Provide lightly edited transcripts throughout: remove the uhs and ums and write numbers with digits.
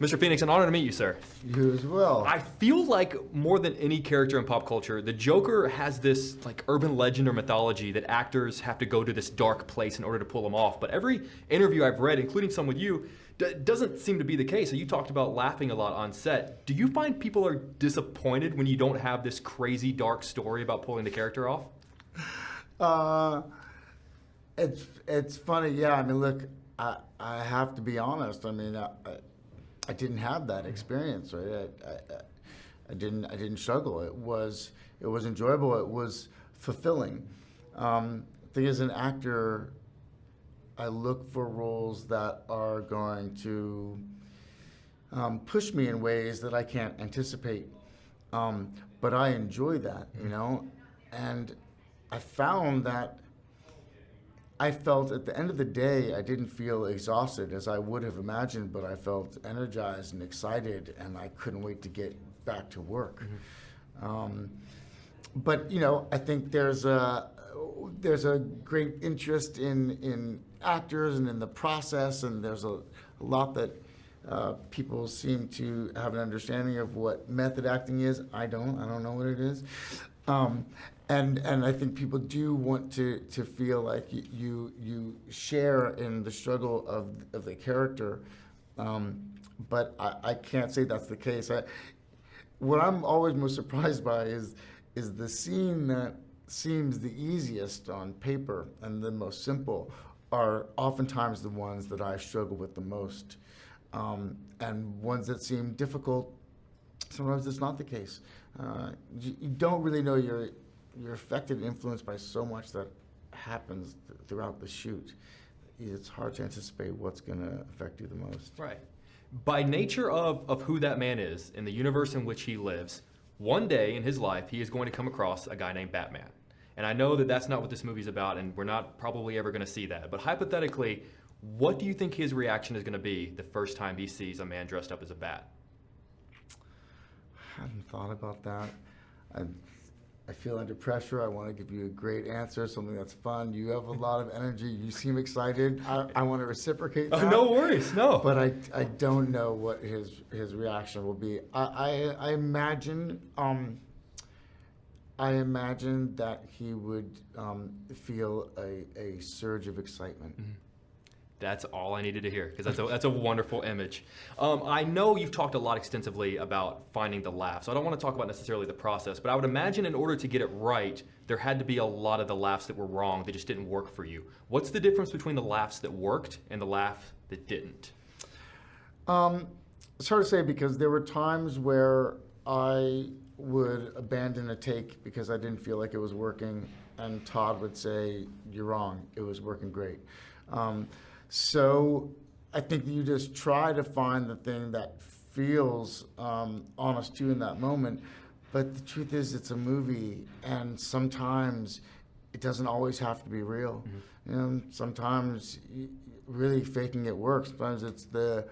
Mr. Phoenix, an honor to meet you, sir. You as well. I feel like more than any character in pop culture, the Joker has this like urban legend or mythology that actors have to go to this dark place in order to pull him off. But every interview I've read, including some with you, doesn't seem to be the case. So you talked about laughing a lot on set. Do you find people are disappointed when you don't have this crazy dark story about pulling the character off? It's funny, yeah. I mean, look, I have to be honest. I mean, I didn't have that experience, right? I didn't struggle. It was enjoyable. It was fulfilling. I think as an actor, I look for roles that are going to push me in ways that I can't anticipate. But I enjoy that, you know? And I found that I felt at the end of the day, I didn't feel exhausted as I would have imagined, but I felt energized and excited, and I couldn't wait to get back to work. But you know, I think there's a great interest in actors and in the process, and there's a lot that people seem to have an understanding of what method acting is. I don't know what it is. And I think people do want to feel like you share in the struggle of the character, but I can't say that's the case. What I'm always most surprised by is the scene that seems the easiest on paper and the most simple are oftentimes the ones that I struggle with the most, and ones that seem difficult. Sometimes it's not the case. You don't really know you're affected and influenced by so much that happens throughout the shoot. It's hard to anticipate what's going to affect you the most. Right. By nature of who that man is, in the universe in which he lives, one day in his life, he is going to come across a guy named Batman. And I know that that's not what this movie's about, and we're not probably ever going to see that. But hypothetically, what do you think his reaction is going to be the first time he sees a man dressed up as a bat? I hadn't thought about that. I feel under pressure. I want to give you a great answer, something that's fun. You have a lot of energy. You seem excited. I want to reciprocate that. Oh, no worries, no. But I don't know what his reaction will be. I imagine that he would feel a surge of excitement. Mm-hmm. That's all I needed to hear, because that's a wonderful image. I know you've talked a lot extensively about finding the laugh, so I don't want to talk about necessarily the process, but I would imagine in order to get it right, there had to be a lot of the laughs that were wrong, that just didn't work for you. What's the difference between the laughs that worked and the laugh that didn't? It's hard to say, because there were times where I would abandon a take because I didn't feel like it was working, and Todd would say, "You're wrong, it was working great." So I think that you just try to find the thing that feels honest to you in that moment. But the truth is, it's a movie, and sometimes it doesn't always have to be real. Mm-hmm. You know, sometimes really faking it works. Sometimes it's the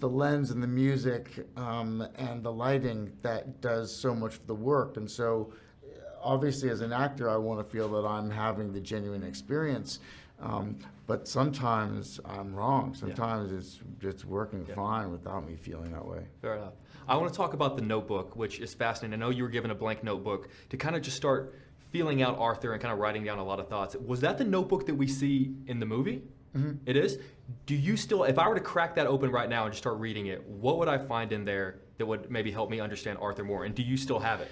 lens and the music and the lighting that does so much of the work. And so obviously as an actor, I want to feel that I'm having the genuine experience. But sometimes I'm wrong. Sometimes it's working fine without me feeling that way. Fair enough. I want to talk about the notebook, which is fascinating. I know you were given a blank notebook to kind of just start feeling out Arthur and kind of writing down a lot of thoughts. Was that the notebook that we see in the movie? Mm-hmm. It is? Do you still, if I were to crack that open right now and just start reading it, what would I find in there that would maybe help me understand Arthur more? And do you still have it?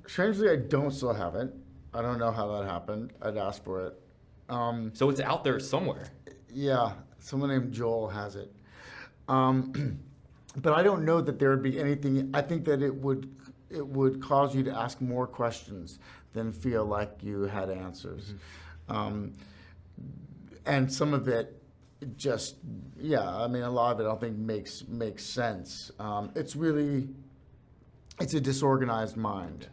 Strangely, I don't still have it. I don't know how that happened. I'd asked for it. So it's out there somewhere. Yeah, someone named Joel has it. But I don't know that there would be anything. I think that it would cause you to ask more questions than feel like you had answers. Mm-hmm. And some of it just, I mean, a lot of it I don't think makes sense. It's a disorganized mind.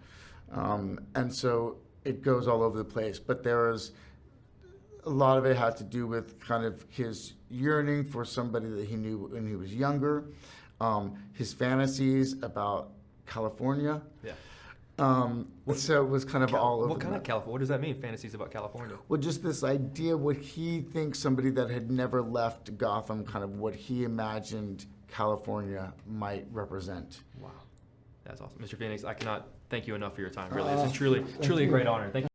And so it goes all over the place. But there's a lot of it had to do with kind of his yearning for somebody that he knew when he was younger, his fantasies about California. Yeah. So it was kind of all over. What kind of California? What does that mean? Fantasies about California? Well, just this idea, what he thinks somebody that had never left Gotham, kind of what he imagined California might represent. Wow, that's awesome, Mr. Phoenix. I cannot thank you enough for your time. Really, this is truly a great honor. Thank you.